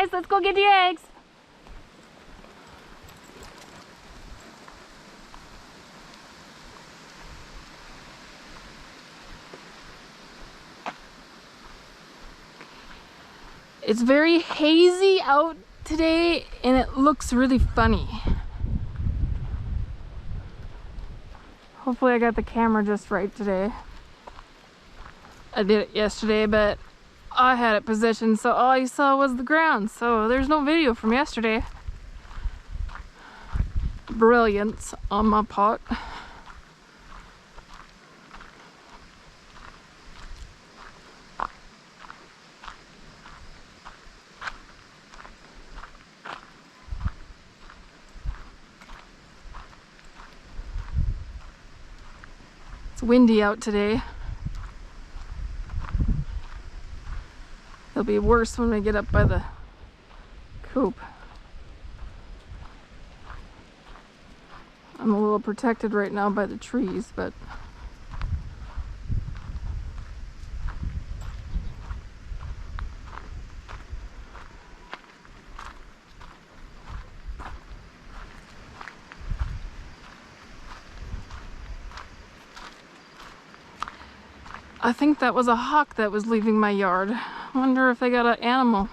Grace, let's go get the eggs. It's very hazy out today and it looks really funny. Hopefully I got the camera just right today. I did it yesterday, but I had it positioned so all you saw was the ground, so there's no video from yesterday. Brilliance on my part. It's windy out today. It'll be worse when we get up by the coop. I'm a little protected right now by the trees, but I think that was a hawk that was leaving my yard. Wonder if they got an animal.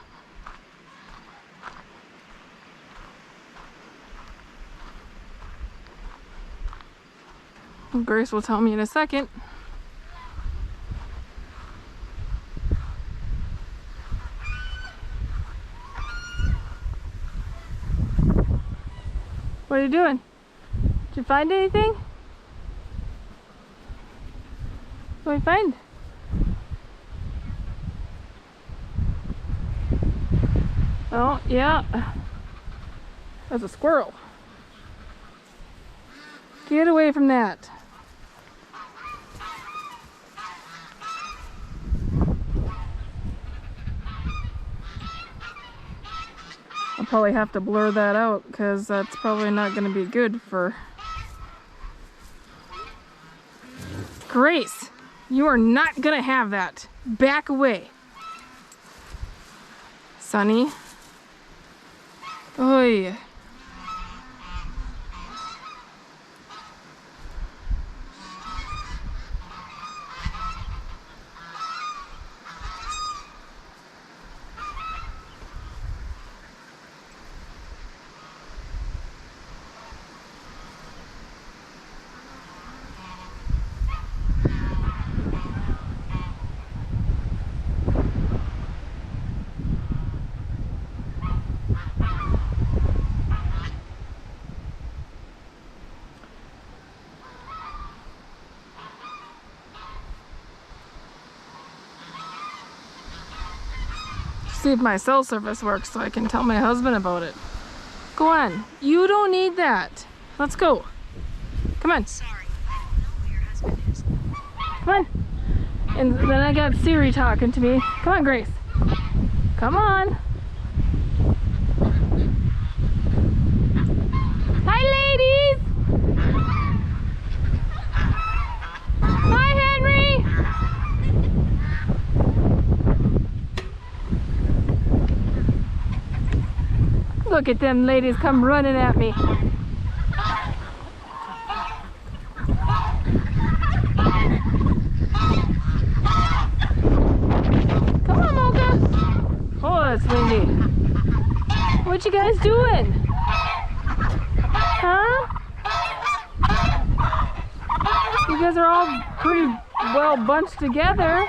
Grace will tell me in a second. What are you doing? Did you find anything? What did you find? Oh, yeah. That's a squirrel. Get away from that. I'll probably have to blur that out because that's probably not going to be good for Grace. You are not going to have that. Back away. Sonny. Oy. See if my cell service works so I can tell my husband about it. Go on. You don't need that. Let's go. Come on. Sorry, I don't know who your husband is. Come on. And then I got Siri talking to me. Come on, Grace. Come on. Hi, ladies. Hi, Henry. Look at them ladies come running at me. Come on, Mocha. Oh, it's windy. What you guys doing? Huh? You guys are all pretty well bunched together.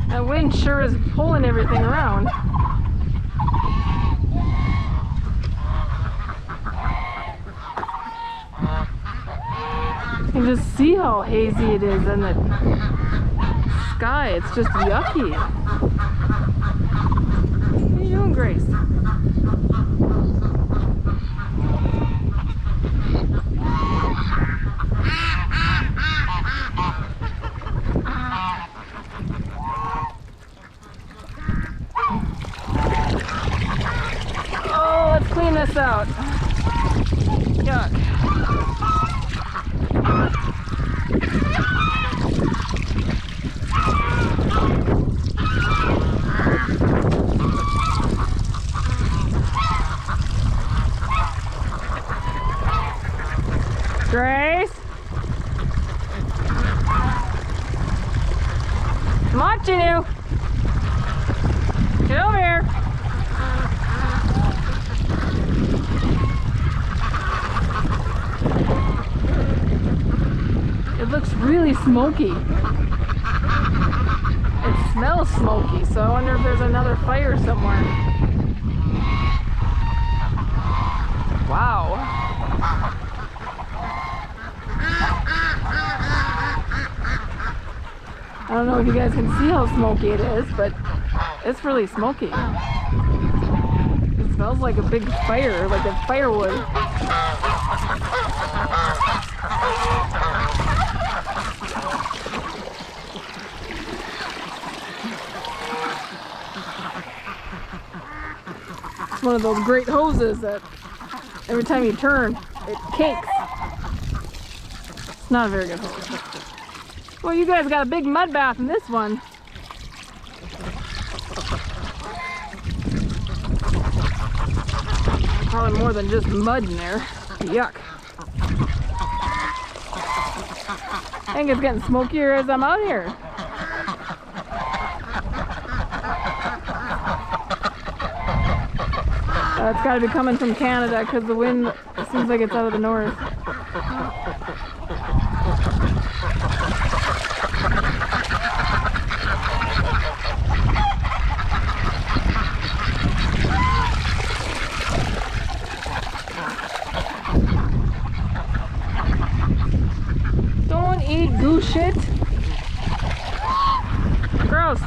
That wind sure is pulling everything around. You can just see how hazy it is in the sky. It's just yucky. What are you doing, Grace? this out. Yuck. Grace? I'm watching you. Get over here. It looks really smoky. It smells smoky, so I wonder if there's another fire somewhere. Wow. I don't know if you guys can see how smoky it is, but it's really smoky. It smells like a big fire, like a firewood. It's one of those great hoses that every time you turn, it cakes. It's not a very good hose. Well, you guys got a big mud bath in this one. Probably more than just mud in there. Yuck. I think it's getting smokier as I'm out here. It's got to be coming from Canada because the wind seems like it's out of the north. Don't eat goose shit. Gross.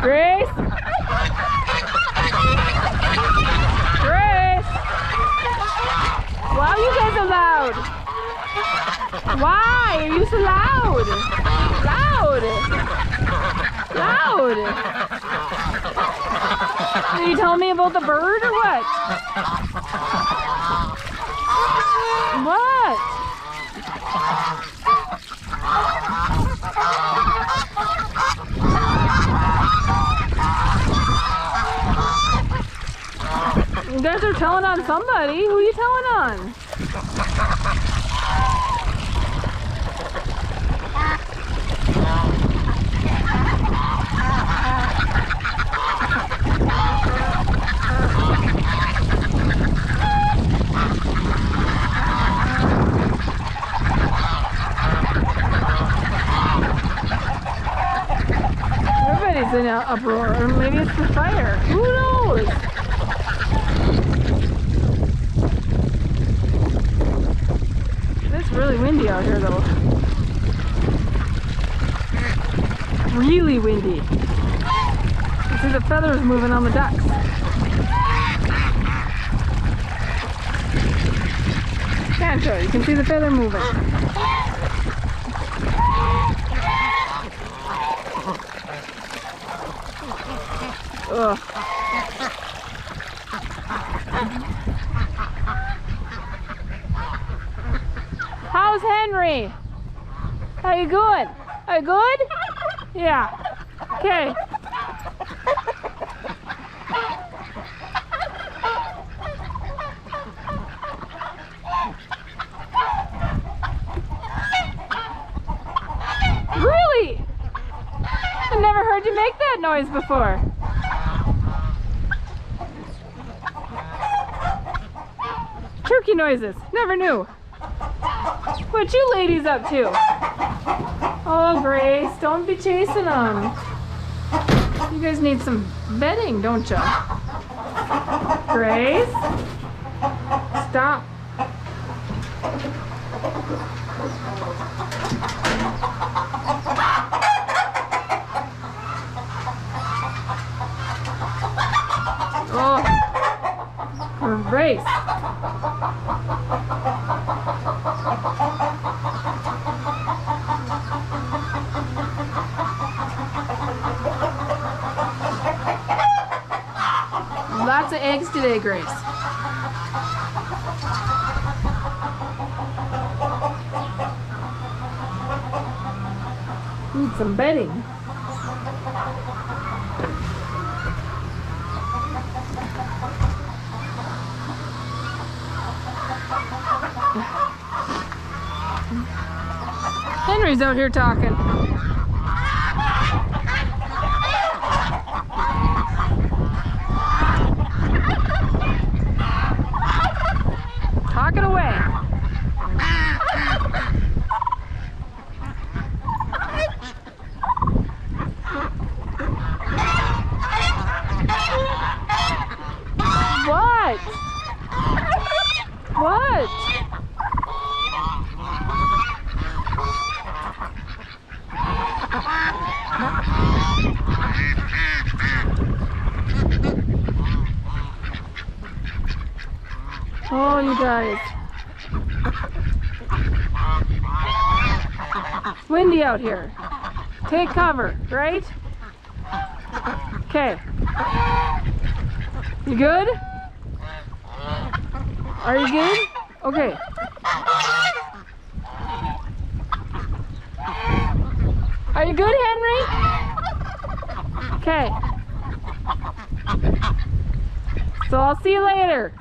Grace? Grace! Wow, you guys are loud. Why are you so loud? Loud! Loud! Did you tell me about the bird or what? What? You guys are telling on somebody. Who are you telling on? Everybody's in an uproar, or maybe it's the fire. Who knows? It's really windy out here though. Really windy. You see the feathers moving on the ducks. Can't show you. You can see the feather moving. Ugh. How's Henry? How you going? Are you good? Yeah. Okay. Really? I've never heard you make that noise before. Turkey noises. Never knew. What you ladies up to? Oh, Grace, don't be chasing them. You guys need some bedding, don't you? Grace? Stop. Oh, Grace. lots of eggs today, Grace. Need some bedding. Henry's out here talking. Talk it away. What? What? Oh, you guys. It's windy out here. Take cover, right? Okay. You good? Are you good? Okay. Are you good, Henry? Okay. So I'll see you later.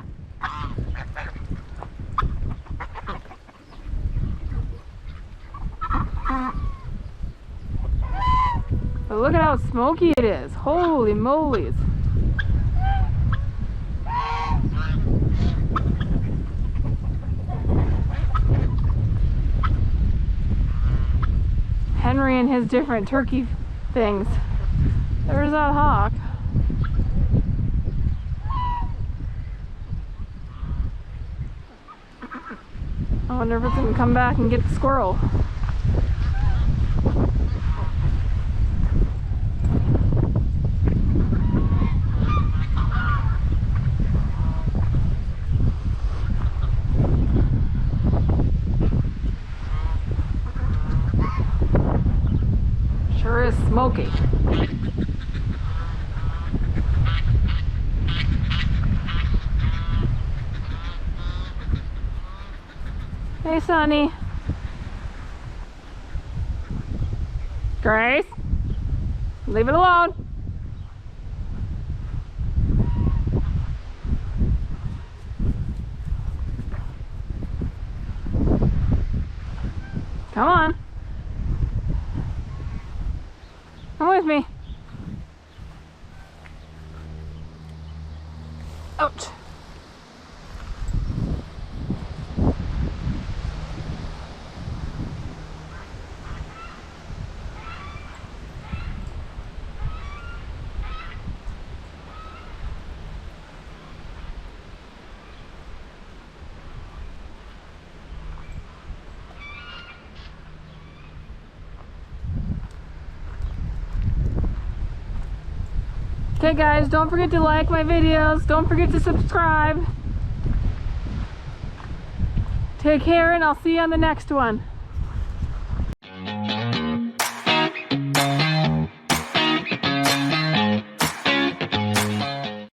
But look at how smoky it is. Holy moly's. Henry and his different turkey things. There's that hawk. I wonder if it's gonna come back and get the squirrel. Sure is smoky. Hey, Sonny. Grace, leave it alone. Come on. Come with me. Ouch. Okay guys, don't forget to like my videos, don't forget to subscribe. Take care and I'll see you on the next one.